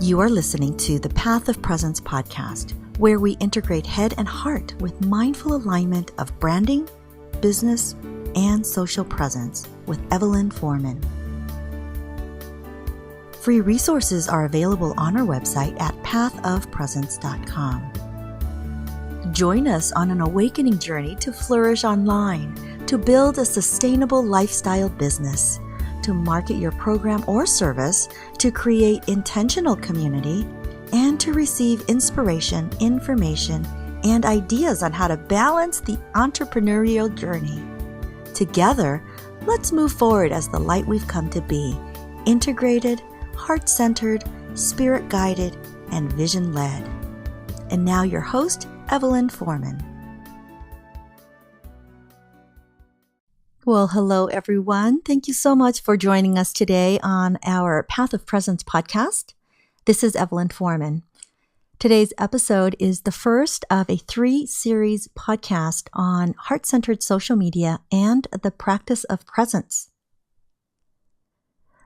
You are listening to the Path of Presence podcast, where we integrate head and heart with mindful alignment of branding, business, and social presence with Evelyn Foreman. Free resources are available on our website at pathofpresence.com. Join us on an awakening journey to flourish online, to build a sustainable lifestyle business, to market your program or service, to create intentional community, and to receive inspiration, information, and ideas on how to balance the entrepreneurial journey. Together, let's move forward as the light we've come to be, integrated, heart-centered, spirit-guided, and vision-led. And now your host, Evelyn Foreman. Well, hello, everyone. Thank you so much for joining us today on our Path of Presence podcast. This is Evelyn Foreman. Today's episode is the first of a 3-series podcast on heart-centered social media and the practice of presence.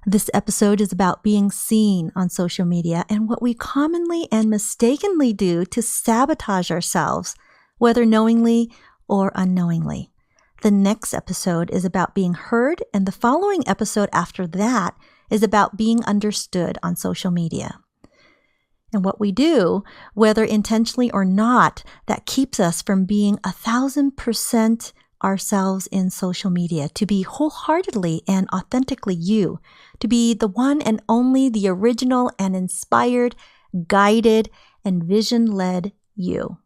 This episode is about being seen on social media and what we commonly and mistakenly do to sabotage ourselves, whether knowingly or unknowingly. The next episode is about being heard, and the following episode after that is about being understood on social media. And what we do, whether intentionally or not, that keeps us from being 1,000% ourselves in social media, to be wholeheartedly and authentically you, to be the one and only, the original and inspired, guided, and vision-led you.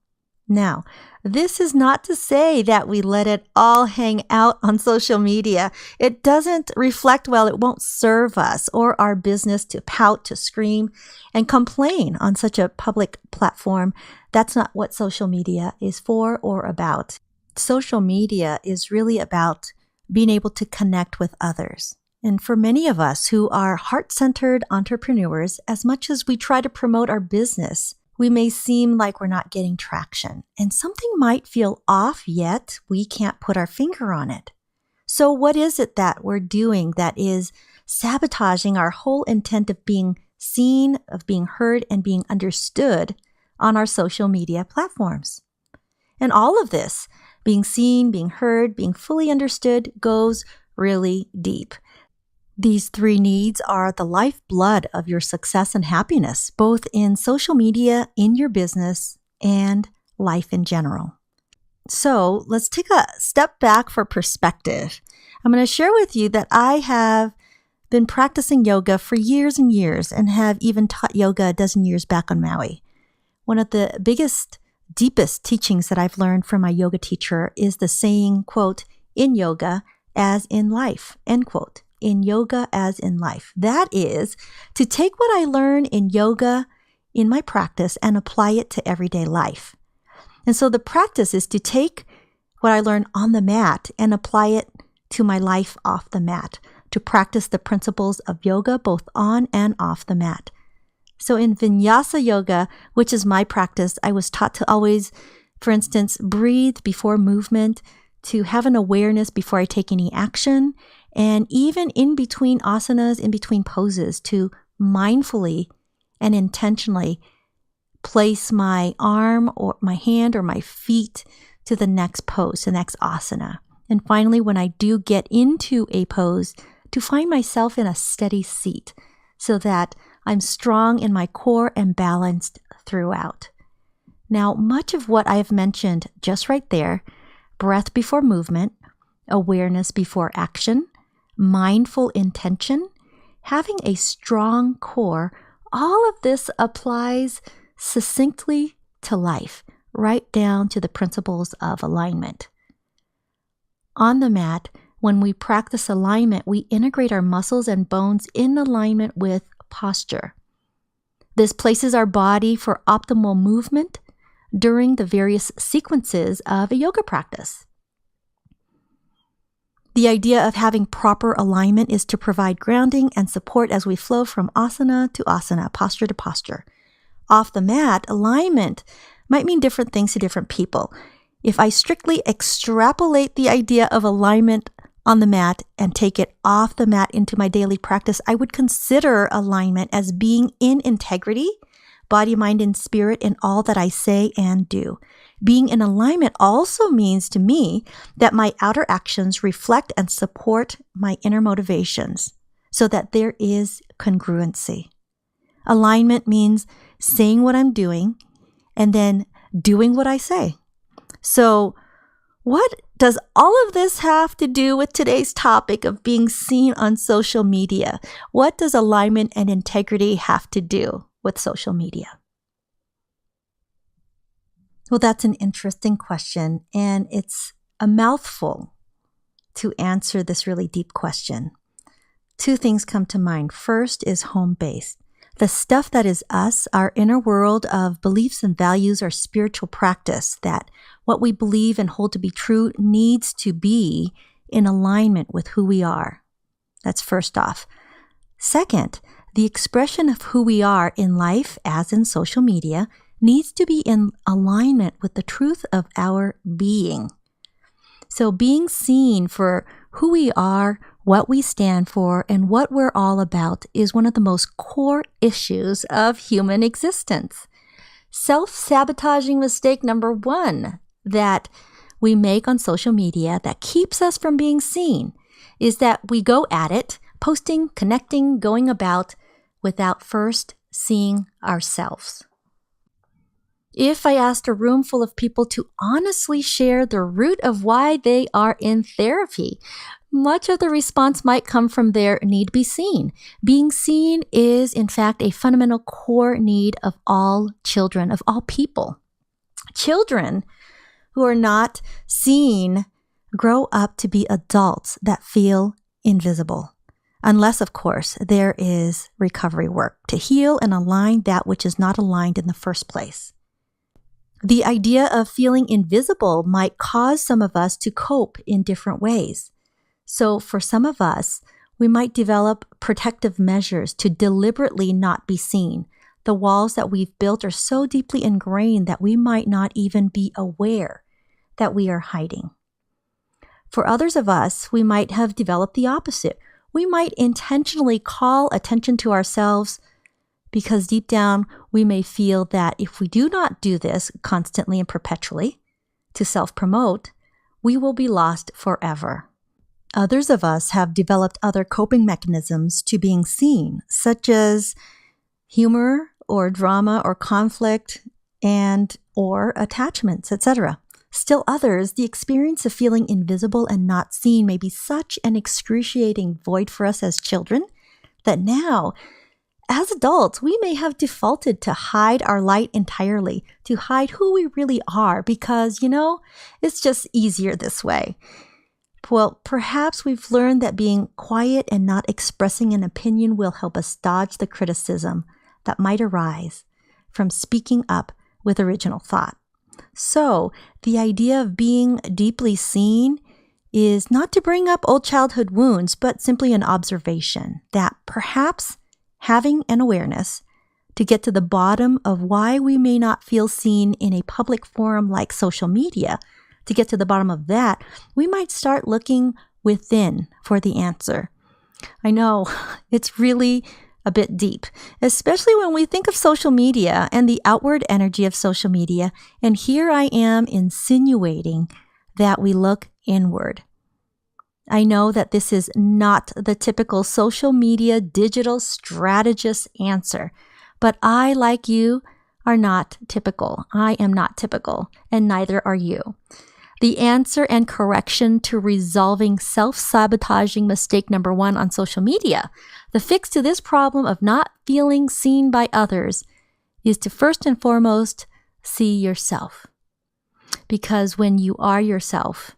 Now, this is not to say that we let it all hang out on social media. It doesn't reflect well. It won't serve us or our business to pout, to scream, and complain on such a public platform. That's not what social media is for or about. Social media is really about being able to connect with others. And for many of us who are heart-centered entrepreneurs, as much as we try to promote our business, we may seem like we're not getting traction, and something might feel off, yet we can't put our finger on it. So what is it that we're doing that is sabotaging our whole intent of being seen, of being heard, and being understood on our social media platforms? And all of this, being seen, being heard, being fully understood, goes really deep. These 3 needs are the lifeblood of your success and happiness, both in social media, in your business, and life in general. So let's take a step back for perspective. I'm going to share with you that I have been practicing yoga for years and years and have even taught yoga a dozen years back on Maui. One of the biggest, deepest teachings that I've learned from my yoga teacher is the saying, quote, "in yoga as in life," end quote. In yoga as in life. That is to take what I learn in yoga in my practice and apply it to everyday life. And so the practice is to take what I learn on the mat and apply it to my life off the mat, to practice the principles of yoga both on and off the mat. So in Vinyasa yoga, which is my practice, I was taught to always, for instance, breathe before movement, to have an awareness before I take any action, and even in between asanas, in between poses, to mindfully and intentionally place my arm or my hand or my feet to the next pose, the next asana. And finally, when I do get into a pose, to find myself in a steady seat so that I'm strong in my core and balanced throughout. Now, much of what I have mentioned just right there, breath before movement, awareness before action, mindful intention, having a strong core, all of this applies succinctly to life, right down to the principles of alignment. On the mat, when we practice alignment, we integrate our muscles and bones in alignment with posture. This places our body for optimal movement during the various sequences of a yoga practice. The idea of having proper alignment is to provide grounding and support as we flow from asana to asana, posture to posture. Off the mat, alignment might mean different things to different people. If I strictly extrapolate the idea of alignment on the mat and take it off the mat into my daily practice, I would consider alignment as being in integrity, body, mind, and spirit in all that I say and do. Being in alignment also means to me that my outer actions reflect and support my inner motivations so that there is congruency. Alignment means saying what I'm doing and then doing what I say. So, what does all of this have to do with today's topic of being seen on social media? What does alignment and integrity have to do with social media? Well, that's an interesting question, and it's a mouthful to answer this really deep question. Two things come to mind. First is home-based. The stuff that is us, our inner world of beliefs and values, our spiritual practice, that what we believe and hold to be true needs to be in alignment with who we are. That's first off. Second, the expression of who we are in life, as in social media, needs to be in alignment with the truth of our being. So being seen for who we are, what we stand for, and what we're all about is one of the most core issues of human existence. Self-sabotaging mistake number one that we make on social media that keeps us from being seen is that we go at it, posting, connecting, going about without first seeing ourselves. If I asked a room full of people to honestly share the root of why they are in therapy, much of the response might come from their need to be seen. Being seen is, in fact, a fundamental core need of all children, of all people. Children who are not seen grow up to be adults that feel invisible. Unless, of course, there is recovery work to heal and align that which is not aligned in the first place. The idea of feeling invisible might cause some of us to cope in different ways. So for some of us, we might develop protective measures to deliberately not be seen. The walls that we've built are so deeply ingrained that we might not even be aware that we are hiding. For others of us, we might have developed the opposite. We might intentionally call attention to ourselves because deep down we may feel that if we do not do this constantly and perpetually to self-promote, we will be lost forever. Others of us have developed other coping mechanisms to being seen, such as humor or drama or conflict and or attachments, etc. Still others, the experience of feeling invisible and not seen may be such an excruciating void for us as children that now, as adults, we may have defaulted to hide our light entirely, to hide who we really are because, it's just easier this way. Well, perhaps we've learned that being quiet and not expressing an opinion will help us dodge the criticism that might arise from speaking up with original thought. So, the idea of being deeply seen is not to bring up old childhood wounds, but simply an observation that perhaps having an awareness to get to the bottom of why we may not feel seen in a public forum like social media, to get to the bottom of that, we might start looking within for the answer. I know it's really a bit deep, especially when we think of social media and the outward energy of social media. And here I am insinuating that we look inward. I know that this is not the typical social media digital strategist answer, but I, like you, are not typical. I am not typical, and neither are you. The answer and correction to resolving self-sabotaging mistake number one on social media, the fix to this problem of not feeling seen by others, is to first and foremost see yourself. Because when you are yourself,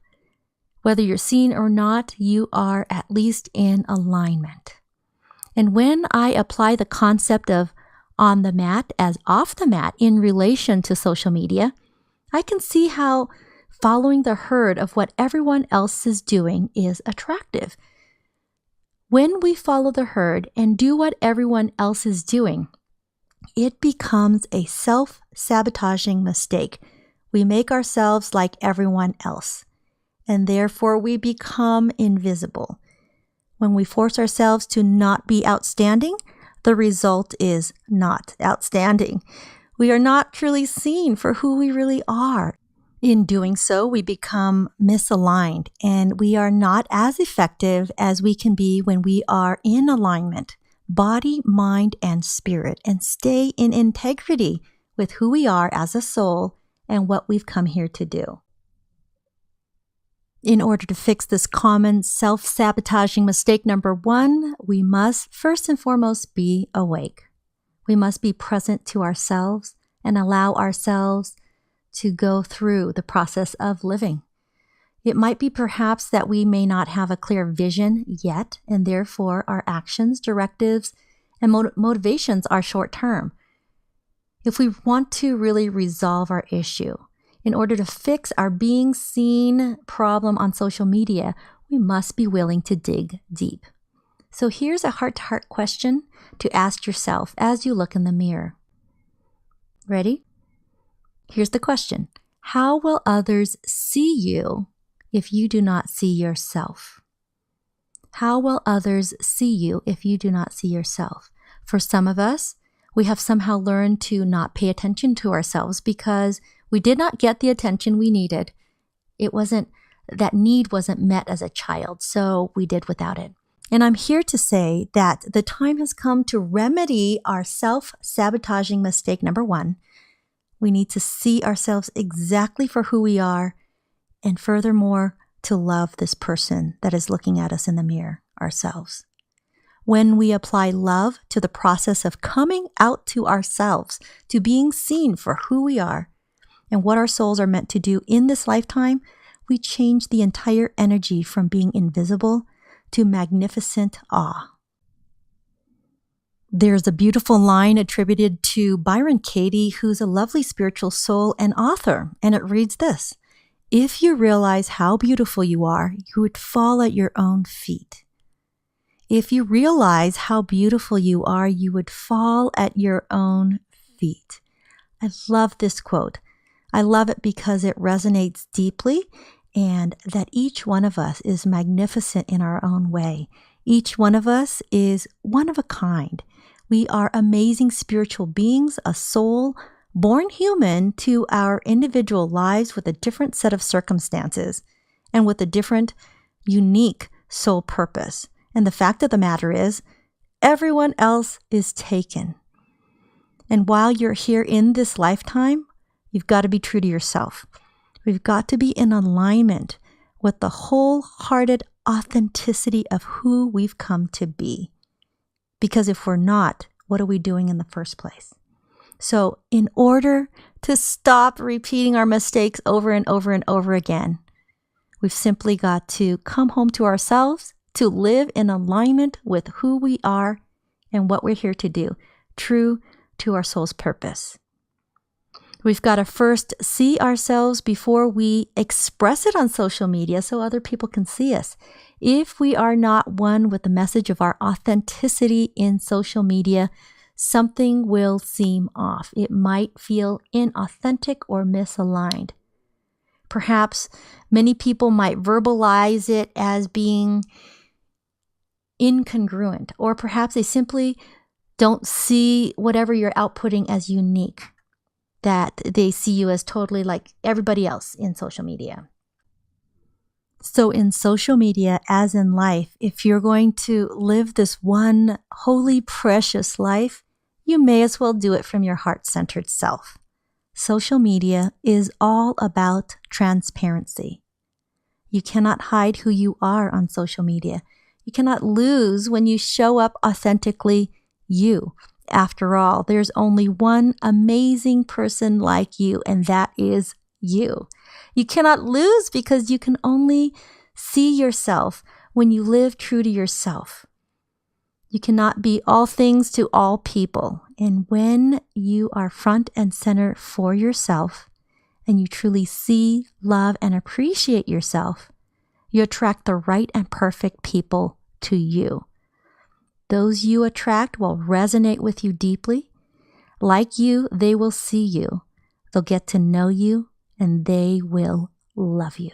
whether you're seen or not, you are at least in alignment. And when I apply the concept of on the mat as off the mat in relation to social media, I can see how following the herd of what everyone else is doing is attractive. When we follow the herd and do what everyone else is doing, it becomes a self-sabotaging mistake. We make ourselves like everyone else. and therefore we become invisible. When we force ourselves to not be outstanding, the result is not outstanding. We are not truly seen for who we really are. In doing so, we become misaligned, and we are not as effective as we can be when we are in alignment, body, mind, and spirit, and stay in integrity with who we are as a soul and what we've come here to do. In order to fix this common self-sabotaging mistake number 1, we must first and foremost be awake. We must be present to ourselves and allow ourselves to go through the process of living. It might be perhaps that we may not have a clear vision yet, and therefore our actions, directives, and motivations are short-term. If we want to really resolve our issue, in order to fix our being seen problem on social media, we must be willing to dig deep. So here's a heart-to-heart question to ask yourself as you look in the mirror. Ready? Here's the question. How will others see you if you do not see yourself? How will others see you if you do not see yourself? For some of us, we have somehow learned to not pay attention to ourselves because we did not get the attention we needed. That need wasn't met as a child, so we did without it. And I'm here to say that the time has come to remedy our self-sabotaging mistake number 1. We need to see ourselves exactly for who we are, and furthermore, to love this person that is looking at us in the mirror, ourselves. When we apply love to the process of coming out to ourselves, to being seen for who we are and what our souls are meant to do in this lifetime, we change the entire energy from being invisible to magnificent awe. There's a beautiful line attributed to Byron Katie, who's a lovely spiritual soul and author, and it reads this: "If you realize how beautiful you are, you would fall at your own feet." If you realize how beautiful you are, you would fall at your own feet. I love this quote. I love it because it resonates deeply, and that each one of us is magnificent in our own way. Each one of us is one of a kind. We are amazing spiritual beings, a soul, born human to our individual lives with a different set of circumstances and with a different, unique soul purpose. And the fact of the matter is, everyone else is taken. And while you're here in this lifetime, you've got to be true to yourself. We've got to be in alignment with the wholehearted authenticity of who we've come to be. Because if we're not, what are we doing in the first place? So in order to stop repeating our mistakes over and over and over again, we've simply got to come home to ourselves, to live in alignment with who we are and what we're here to do, true to our soul's purpose. We've got to first see ourselves before we express it on social media so other people can see us. If we are not one with the message of our authenticity in social media, something will seem off. It might feel inauthentic or misaligned. Perhaps many people might verbalize it as being incongruent, or perhaps they simply don't see whatever you're outputting as unique, that they see you as totally like everybody else in social media. So in social media, as in life, if you're going to live this one holy, precious life, you may as well do it from your heart-centered self. Social media is all about transparency. You cannot hide who you are on social media. You cannot lose when you show up authentically you. After all, there's only one amazing person like you, and that is you. You cannot lose because you can only see yourself when you live true to yourself. You cannot be all things to all people. And when you are front and center for yourself, and you truly see, love, and appreciate yourself, you attract the right and perfect people to you. Those you attract will resonate with you deeply. Like you, they will see you. They'll get to know you, and they will love you.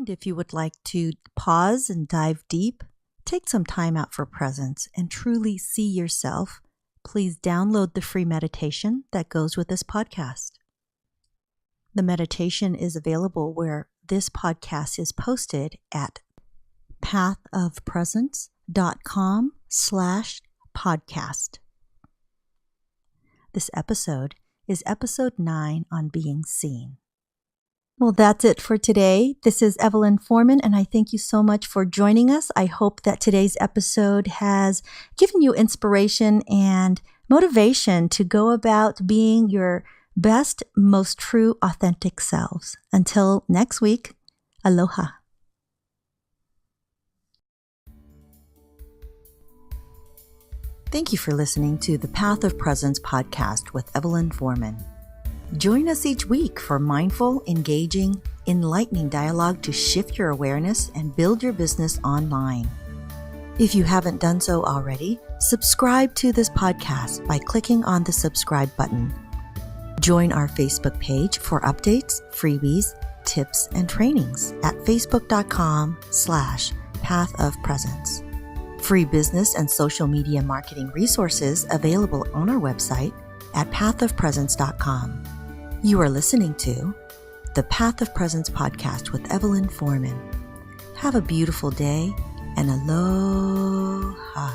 And if you would like to pause and dive deep, take some time out for presence and truly see yourself, please download the free meditation that goes with this podcast. The meditation is available where this podcast is posted at pathofpresence.com/podcast. This episode is episode 9 on being seen. Well, that's it for today. This is Evelyn Foreman, and I thank you so much for joining us. I hope that today's episode has given you inspiration and motivation to go about being your best, most true, authentic selves. Until next week, aloha. Thank you for listening to the Path of Presence podcast with Evelyn Foreman. Join us each week for mindful, engaging, enlightening dialogue to shift your awareness and build your business online. If you haven't done so already, subscribe to this podcast by clicking on the subscribe button. Join our Facebook page for updates, freebies, tips, and trainings at facebook.com/pathofpresence. Free business and social media marketing resources available on our website at pathofpresence.com. You are listening to the Path of Presence podcast with Evelyn Foreman. Have a beautiful day and aloha.